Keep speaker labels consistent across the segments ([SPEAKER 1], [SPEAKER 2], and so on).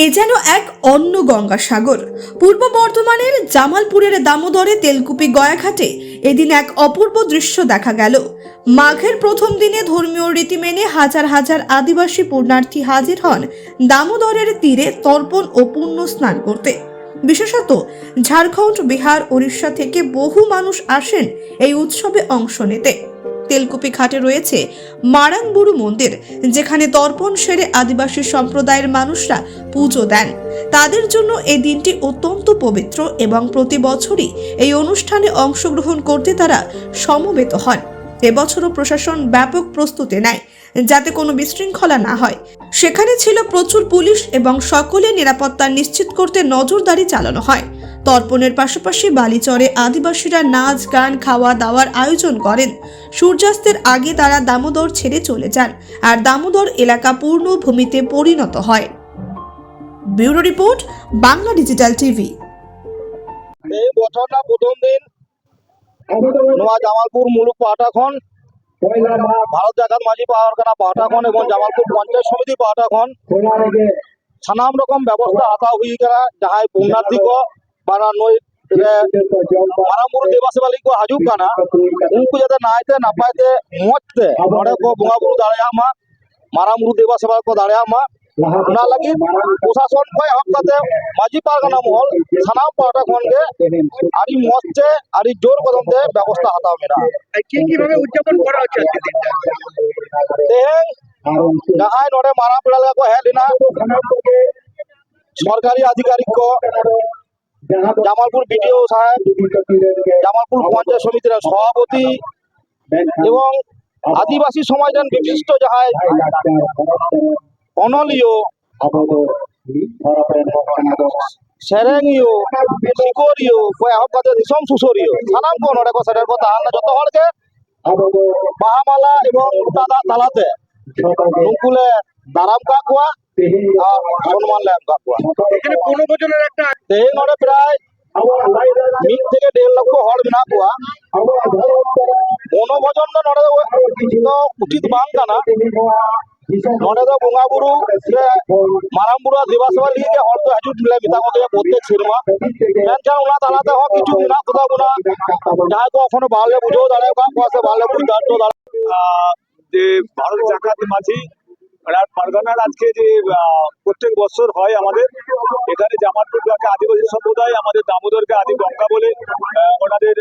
[SPEAKER 1] এ যেন এক অন্য গঙ্গাসাগর। পূর্ব বর্ধমানের জামালপুরের দামোদরে তেলকুপি গয়াঘাটে এদিন এক অপূর্ব দৃশ্য দেখা গেল। মাঘের প্রথম দিনে ধর্মীয় রীতি মেনে হাজার হাজার আদিবাসী পুণ্যার্থী হাজির হন দামোদরের তীরে তর্পণ ও পুণ্য স্নান করতে। বিশেষত ঝাড়খণ্ড, বিহার, উড়িষ্যা থেকে বহু মানুষ আসেন এই উৎসবে অংশ নিতে। তেলকুপি ঘাটে রয়েছে মারাংবুরু মন্দির, যেখানে তর্পণ সেরে আদিবাসী সম্প্রদায়ের মানুষরা পুজো দেন। তাদের জন্য এই দিনটি অত্যন্ত পবিত্র এবং প্রতি বছরই এই অনুষ্ঠানে অংশগ্রহণ করতে তারা সমবেত হন। এবছরও প্রশাসন ব্যাপক প্রস্তুতি নেয় যাতে কোনো বিশৃঙ্খলা না হয়। সেখানে ছিল প্রচুর পুলিশ এবং সকলের নিরাপত্তা নিশ্চিত করতে নজরদারি চালানো হয়। তর্পণের পাশাপাশি বালিচরে আদিবাসীরা নাচ, গান, খাওয়া দাওয়ার আয়োজন করেন। সূর্যাস্তের আগে তারা দামোদর ছেড়ে চলে যান আর দামোদর এলাকা পূর্ণ ভূমিতে পরিণত হয়। Bureau report, Bangla digital TV.
[SPEAKER 2] এই বছরটা প্রথম দিন নোয়া জামালপুর মুলুক পাহাটাখন ভারত জাগাত মাঝি পাহাড়খানা পাহাটাখন এবং জামালপুর পঞ্চায়েত সমিতি পাহাটাখন সানাম রকম ব্যবস্থা হাতা হুই करा जहां पुण्यार्थी को बारा नई मारामुरु देवा सेवा को हजुक काना उनको जाते नायते नापायते मोजते नोडे को बोंगा बुरु दाड़िया मा मारामुरु देवा सेवा को दाड़िया मा ना लगी प्रशासन को हक करते माजी पारगना महल सानाम पाटा खन के आरी मोजते आरी जोर कदम दे व्यवस्था हाता मेरा की भाবে উদযাপন করা হচ্ছে আজকে দিনটা তেহেং जहां नोडे मारा पिड़ाला को हेलिना सरकारी आधिकारिक को জামালপুর বিডিও সাহেব, জামালপুর পঞ্চায়েত সমিতির সভাপতি এবং আদিবাসী সমাজের বিশিষ্ট যাহাই অনলীয় সেরেঙীয় শিকড়ীয় এহব কাছে দিশম সুসরীয় সানাম কোন নড়ে কো সেটার কথা আনা যত হলকে বাহামালা এবং তালাতে নুকুলে দারাম কাকুয়া আর সম্মান ল্যাম কাকুয়া এখানে 15 বছরের একটা তেহেং নড়ে প্রায় 1 থেকে 1.5 লক্ষ হড় মেনা কুয়া বনভোজন নড়ে তো উচিত বাং কানা नोडे तो बोंगा बुरु से मारामुरु देवा सेवा लिए के हर तो हजु मिले मिता को प्रत्येक सिरमा मेनखान उना तालाते हो किछु मिना खुदा बुना जहां को एखोनो बाले बुझो दाड़े का पासे बाले बुझार तो दाड़े যে ভারত জাকাত মাঝি পারগানার আজকে যে প্রত্যেক বছর হয় আমাদের এখানে জামালপুর ব্লকে আদিবাসী সম্প্রদায় আমাদের দামোদরকে আদি গঙ্গা বলে ওনাদের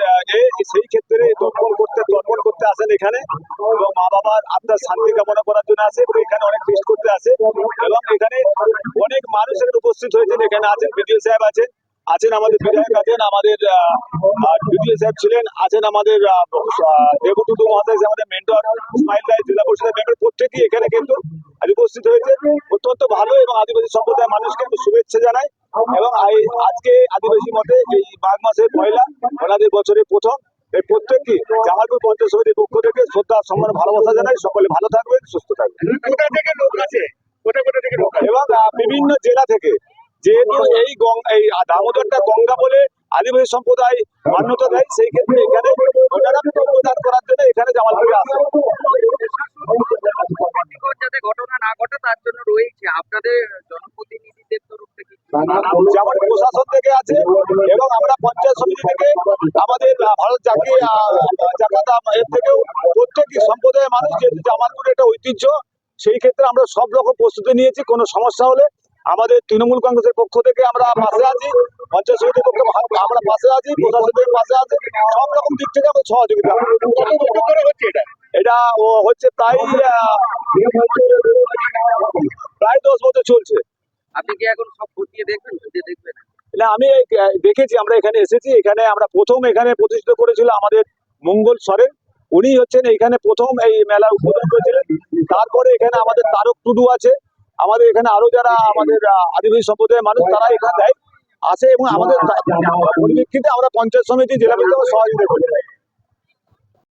[SPEAKER 2] সেই ক্ষেত্রে তর্পণ করতে আসেন এখানে এবং মা বাবার আত্মার শান্তি কামনা করার জন্য আসে এবং এখানে অনেক ফিস্ট করতে আসে এবং এখানে অনেক মানুষ এখানে উপস্থিত হয়েছেন। এখানে আছেন বিডিও সাহেব আছেন আমাদের বিধায়ক আছেন, আমাদের বিডিও সাহেব ছিলেন, আছেন আমাদের দেবটুডু মহাশয়, আমাদের মেন্টর ইসমাইল রায়, জেলা পরিষদের মেম্বার, প্রত্যেকেই এখানে কিন্তু আজ উপস্থিত হয়েছে। অত্যন্ত ভালো এবং আদিবাসী সম্প্রদায়ের মানুষকে একটু শুভেচ্ছা জানাই এবং আজকে আদিবাসী মতে এই মাঘ মাসের পয়লা ওনাদের বছরের প্রথম এই প্রত্যেককে জামালপুর পঞ্চায়েত সমিতির পক্ষ থেকে শ্রদ্ধা সম্মান ভালোবাসা জানাই। সকলে ভালো থাকবেন, সুস্থ থাকবেন। কোথা থেকে লোক আছে এবং বিভিন্ন জেলা থেকে, যেহেতু এই দামোদরটা গঙ্গা বলে আদিবাসী সম্প্রদায় মান্যতা দেয়, সেই ক্ষেত্রে এখানে ওনারা প্রদান করার জন্য এখানে জামালপুরে আসে। যাতে ঘটনা না ঘটে তার জন্য রয়েছে আপনাদের জনপ্রতিনিধিদের তরফ থেকে যেমন প্রশাসন থেকে আছে এবং আমরা পঞ্চায়েত সমিতি থেকে আমাদের ভারত জাকাত এর থেকেও প্রত্যেকটি সম্প্রদায়ের মানুষ, যেহেতু জামালপুরের একটা ঐতিহ্য, সেই ক্ষেত্রে আমরা সব রকম প্রস্তুতি নিয়েছি। কোনো সমস্যা হলে আমাদের তৃণমূল কংগ্রেসের পক্ষ থেকে আমরা পাশে আছি, পঞ্চায়েত সমিতির পক্ষে আমরা পাশে আছি, প্রশাসনের পাশে আছি, সব রকম দিক থেকে আমরা সহযোগিতা হচ্ছে। এটা হচ্ছে প্রায় 10 বছর চলছে। আপনি কি এখন সব খতিয়ে দেখবেন? না, আমি দেখেছি, আমরা এখানে এসেছি। এখানে আমরা প্রথম এখানে প্রতিষ্ঠিত করেছিল আমাদের মঙ্গল সরেন, উনি হচ্ছেন এখানে প্রথম এই মেলার উদ্বোধন করেছিলেন। তারপরে এখানে আমাদের তারক টুডু আছে, আমাদের এখানে আরো যারা আমাদের আদিবাসী সম্প্রদায়ের মানুষ তারা এখানে আসে এবং আমাদের পরিপ্রেক্ষিতে আমরা পঞ্চায়েত সমিতি জেলা পরিষদ সহযোগিতা করি।